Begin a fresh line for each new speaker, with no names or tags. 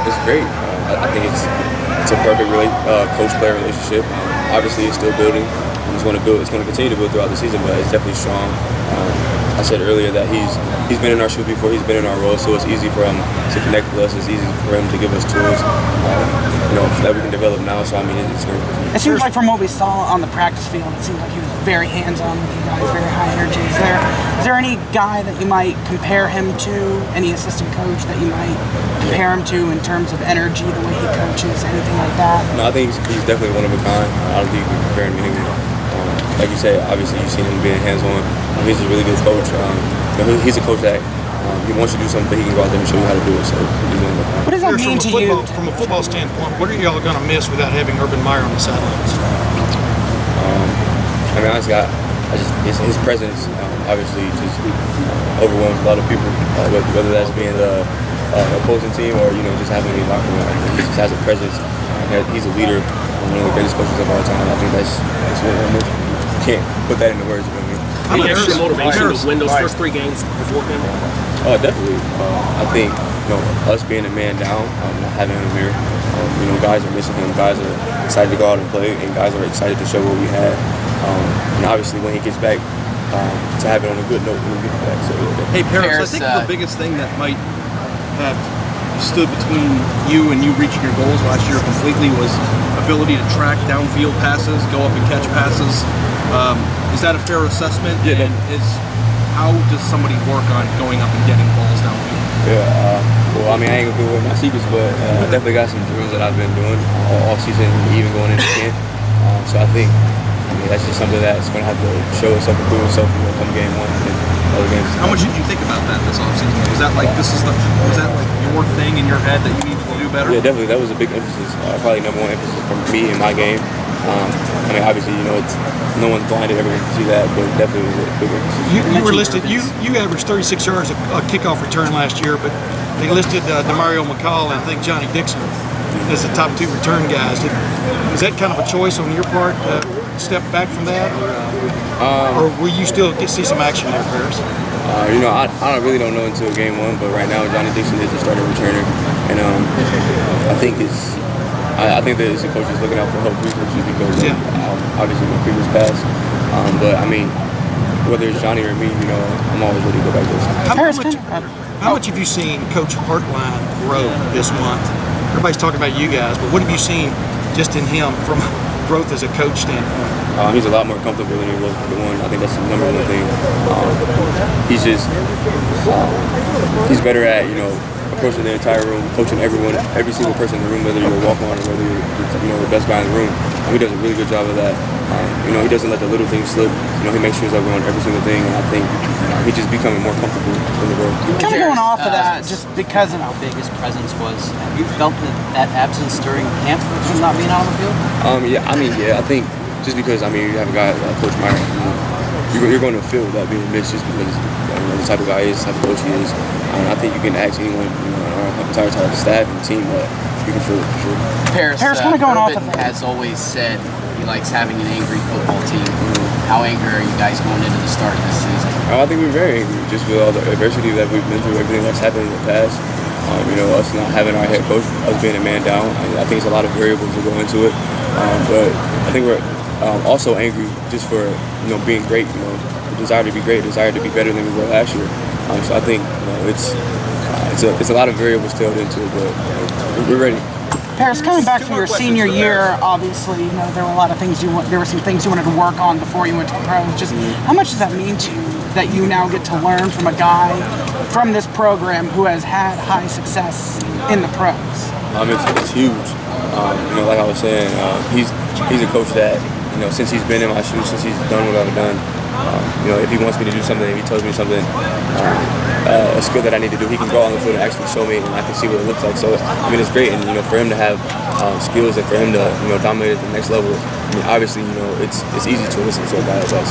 It's great. I think it's a perfect coach-player relationship. Obviously, it's still building. It's going to continue to build throughout the season, but it's definitely strong. I said earlier that he's been in our shoes before. He's been in our role, so it's easy for him to connect with us. It's easy for him to give us tools, that we can develop now. So I mean, it's great.
It seems like from what we saw on the practice field, it seemed like he was very hands-on with you guys, very high energy. Is there any guy that you might compare him to? Any assistant coach that you might compare him to in terms of energy, the way he coaches, anything like that?
No, I think he's definitely one of a kind. I don't think you can compare him to anyone. Like you said, obviously you've seen him being hands-on. He's a really good coach. He's a coach that he wants you to do something, he can go out there and show you how to do it. So he's one of a kind.
What does that mean to you?
From a football standpoint, what are y'all going to miss without having Urban Meyer on the sidelines?
I mean, honestly, his presence obviously just overwhelms a lot of people, whether that's being the opposing team or just having a locker room. He just has a presence. He's a leader, one of the greatest coaches of all time. I think that's what I'm most. Can't put that into words.
How much extra motivation to win those first 3 games before him?
Definitely. I think us being a man down, not having him here, guys are missing him. Guys are excited to go out and play, and guys are excited to show what we have. And obviously, when he gets back, to have it on a good note when he gets back. So,
hey, Parris, I think the biggest thing that might have stood between you and you reaching your goals last year completely was ability to track downfield passes, go up and catch passes. Is that a fair assessment?
Yeah.
And how does somebody work on going up and getting balls downfield?
Yeah. Well, I mean, I ain't gonna give away my secrets, but I definitely got some drills that I've been doing all season, even going into camp. So I think that's just something that's going to have to show itself, improve itself come game 1 and other games.
How much did you think about that this offseason? Was that like your thing in your head that you needed to do better?
Yeah, definitely. That was a big emphasis. Probably number 1 emphasis for me in my game. I mean, obviously, it's no one's blinded, everyone can see that, but definitely was a big emphasis.
You were listed. You averaged 36 yards a kickoff return last year, but they listed Demario McCall and I think Johnny Dixon as the top 2 return guys. Was that kind of a choice on your part? Step back from that, or will you still see some action there, Parris?
I really don't know until game 1, but right now Johnny Dixon is the starting returner, and I think that the coach is looking out for health resources because obviously the previous pass. But I mean, whether it's Johnny or me, I'm always ready to go back there.
How much have you seen Coach Hartline grow this month? Everybody's talking about you guys, but what have you seen just in him from growth as a coach standpoint?
He's a lot more comfortable than he was for the 1. I think that's the number 1 thing. He's better at approaching the entire room, coaching everyone, every single person in the room, whether you're a walk-on or whether you're the best guy in the room. He does a really good job of that. He doesn't let the little things slip. He makes sure that we're on every single thing, and I think he's just becoming more comfortable in the role.
Kind of going off of that, just because of
how big his presence was. Have you felt that absence during camp from not being on the field?
I think just because you have a guy like Coach Meyer, you're going to feel that being missed just because the type of guy he is, the type of coach he is. I think you can ask anyone, our entire staff and team that you can feel it for sure.
Parris
kind of going off of that.
has always said he likes having an angry football team. How angry are you guys going into the start of this season?
I think we're very angry, just with all the adversity that we've been through, everything that's happened in the past. Us not having our head coach, us being a man down. I think it's a lot of variables that go into it. But I think we're also angry just for being great. The desire to be great, desire to be better than we were last year. So I think it's a lot of variables tailed into it, but we're ready.
Parris, coming back from your senior year, obviously, there were a lot of things there were some things you wanted to work on before you went to the pros. Just how much does that mean to you that you now get to learn from a guy from this program who has had high success in the pros?
It's huge. Like I was saying, he's a coach that since he's been in my shoes, since he's done what I've done. If he wants me to do something, if he tells me something, a skill that I need to do, he can go on the field and actually show me, and I can see what it looks like. So it's great, and for him to have skills and for him to dominate at the next level. Obviously, it's easy to listen to a guy like that.